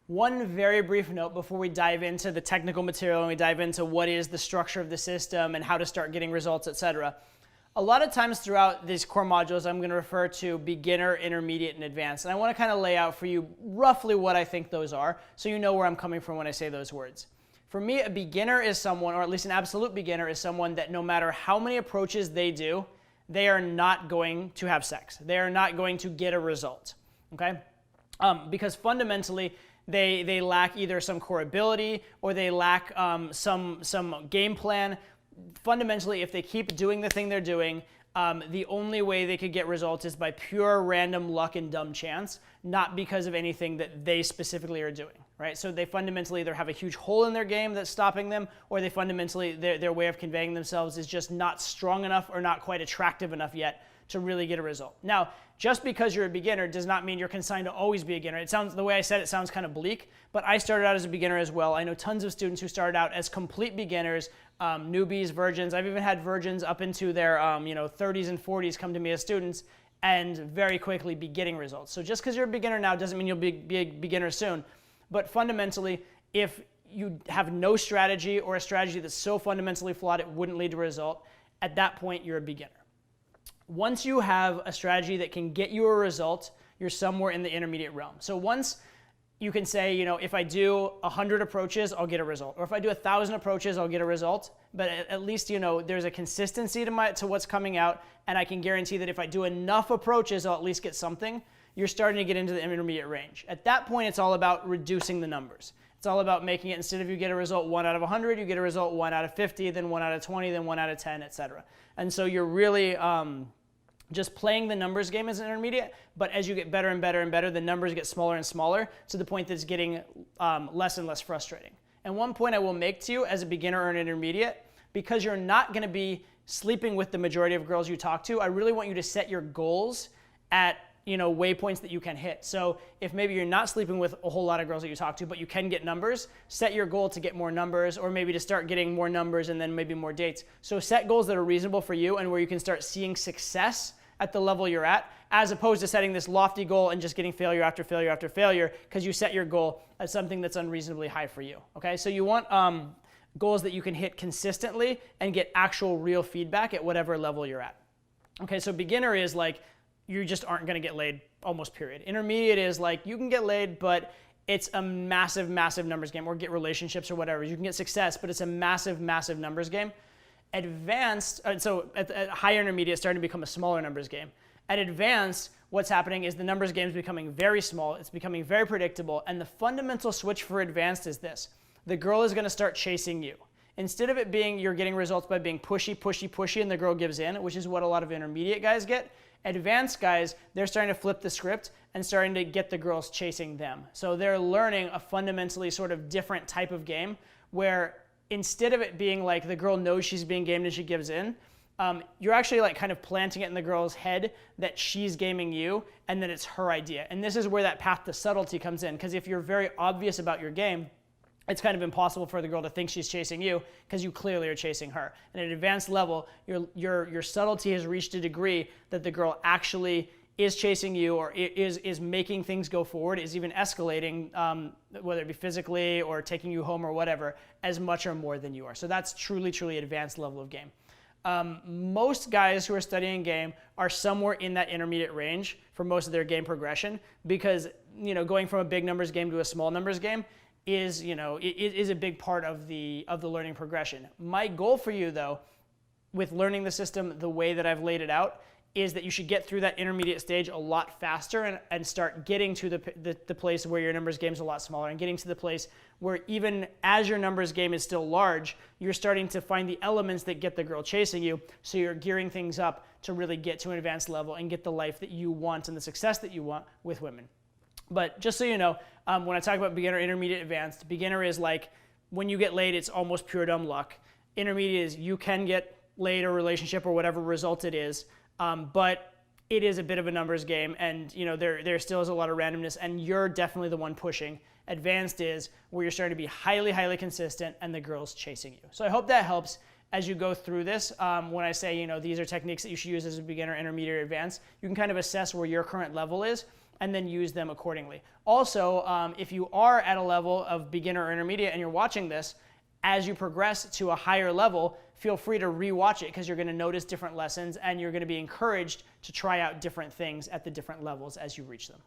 One very brief note before we dive into the technical material and we dive into what is the structure of the system and how to start getting results, etc. A lot of times throughout these core modules, I'm going to refer to beginner, intermediate, and advanced. And I want to kind of lay out for you roughly what I think those are so you know where I'm coming from when I say those words. For me, a beginner is someone, or at least an absolute beginner, is someone that no matter how many approaches they do, they are not going to have sex. They are not going to get a result, okay? Because fundamentally, they lack either some core ability or they lack some game plan. Fundamentally, if they keep doing the thing they're doing, the only way they could get results is by pure random luck and dumb chance, not because of anything that they specifically are doing, right? So they fundamentally either have a huge hole in their game that's stopping them, or they fundamentally, their way of conveying themselves is just not strong enough or not quite attractive enough yet to really get a result. Now, just because you're a beginner does not mean you're consigned to always be a beginner. It sounds, the way I said it sounds kind of bleak, but I started out as a beginner as well. I know tons of students who started out as complete beginners, newbies, virgins. I've even had virgins up into their 30s and 40s come to me as students and very quickly be getting results. So just because you're a beginner now doesn't mean you'll be a beginner soon. But fundamentally, if you have no strategy or a strategy that's so fundamentally flawed it wouldn't lead to a result, at that point you're a beginner. Once you have a strategy that can get you a result, you're somewhere in the intermediate realm. So once you can say, if I do 100 approaches, I'll get a result. Or if I do 1,000 approaches, I'll get a result. But at least, there's a consistency to what's coming out, and I can guarantee that if I do enough approaches, I'll at least get something. You're starting to get into the intermediate range. At that point, it's all about reducing the numbers. It's all about making it, instead of you get a result 1 out of 100, you get a result 1 out of 50, then 1 out of 20, then 1 out of 10, etc. And so you're really just playing the numbers game as an intermediate, but as you get better and better and better, the numbers get smaller and smaller to the point that it's getting less and less frustrating. And one point I will make to you as a beginner or an intermediate, because you're not going to be sleeping with the majority of girls you talk to, I really want you to set your goals at waypoints that you can hit. So if maybe you're not sleeping with a whole lot of girls that you talk to, but you can get numbers, set your goal to get more numbers, or maybe to start getting more numbers and then maybe more dates. So set goals that are reasonable for you and where you can start seeing success at the level you're at, as opposed to setting this lofty goal and just getting failure after failure after failure because you set your goal at something that's unreasonably high for you, okay? So you want goals that you can hit consistently and get actual real feedback at whatever level you're at. Okay, so beginner is like, you just aren't going to get laid, almost period. Intermediate is like, you can get laid, but it's a massive, massive numbers game, or get relationships or whatever. You can get success, but it's a massive, massive numbers game. Advanced, so at higher intermediate, it's starting to become a smaller numbers game. At advanced, what's happening is the numbers game is becoming very small. It's becoming very predictable. And the fundamental switch for advanced is this. The girl is going to start chasing you. Instead of it being you're getting results by being pushy, pushy, pushy, and the girl gives in, which is what a lot of intermediate guys get, advanced guys, they're starting to flip the script and starting to get the girls chasing them. So they're learning a fundamentally sort of different type of game where instead of it being like the girl knows she's being gamed and she gives in, you're actually like kind of planting it in the girl's head that she's gaming you and that it's her idea. And this is where that path to subtlety comes in, because if you're very obvious about your game, it's kind of impossible for the girl to think she's chasing you because you clearly are chasing her. And at an advanced level, your subtlety has reached a degree that the girl actually is chasing you or is making things go forward, is even escalating, whether it be physically or taking you home or whatever, as much or more than you are. So that's truly, truly advanced level of game. Most guys who are studying game are somewhere in that intermediate range for most of their game progression because, going from a big numbers game to a small numbers game is a big part of the learning progression. My goal for you, though, with learning the system the way that I've laid it out, is that you should get through that intermediate stage a lot faster and start getting to the place where your numbers game is a lot smaller and getting to the place where even as your numbers game is still large, you're starting to find the elements that get the girl chasing you, so you're gearing things up to really get to an advanced level and get the life that you want and the success that you want with women. But just so you know, when I talk about beginner, intermediate, advanced, beginner is like when you get laid, it's almost pure dumb luck. Intermediate is you can get laid or relationship or whatever result it is, but it is a bit of a numbers game, and there still is a lot of randomness, and you're definitely the one pushing. Advanced is where you're starting to be highly, highly consistent, and the girl's chasing you. So I hope that helps as you go through this. When I say these are techniques that you should use as a beginner, intermediate, or advanced, you can kind of assess where your current level is and then use them accordingly. Also, if you are at a level of beginner or intermediate and you're watching this, as you progress to a higher level, feel free to re-watch it because you're going to notice different lessons and you're going to be encouraged to try out different things at the different levels as you reach them.